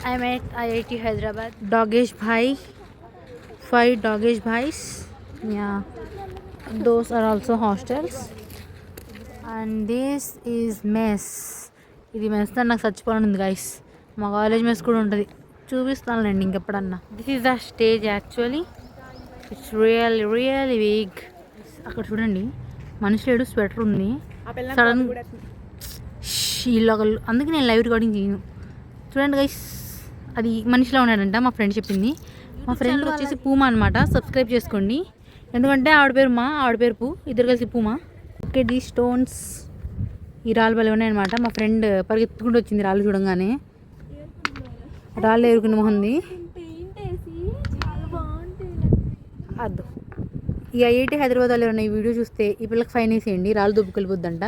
I'm at IIT Hyderabad. Dogesh Bhai, 5 Dogesh Bhais. Yeah, those are also hostels. And this is mess. ఇది mess అని నాకు చచ్చిపోవడం ఉంది guys. మా college mess కూడా ఉంటుంది, చూపిస్తానులేండి ఇంకెప్పుడన్నా. This is the stage actually. It's really big. అక్కడ చూడండి, మనిషి లేడు, స్వెటర్ ఉంది. సడన్ ఇలాగలు, అందుకే నేను లైవ్ రికార్డింగ్ చేయను. చూడండి గైస్, అది మనిషిలో ఉన్నాడంట, మా ఫ్రెండ్ చెప్పింది. మా ఫ్రెండ్ వచ్చేసి పూమా అనమాట. సబ్స్క్రైబ్ చేసుకోండి, ఎందుకంటే ఆవిడ పేరు ఆవిడ పేరు పూ, ఇద్దరు కలిసి పూమా. ఓకే, దీ స్టోన్స్, ఈ రాళ్ళు బలి ఉన్నాయన్నమాట. మా ఫ్రెండ్ పరిగెత్తుకుంటూ వచ్చింది రాళ్ళు చూడంగానే. రాళ్ళు ఎరుకుని మొహంది అద్దు. ఈ ఐఐటి హైదరాబాద్ వాళ్ళు ఉన్న ఈ వీడియో చూస్తే ఈ పిల్లకి ఫైన్ వేసేయండి, రాళ్ళు దుబ్బుకెళ్ళిపోద్దంట.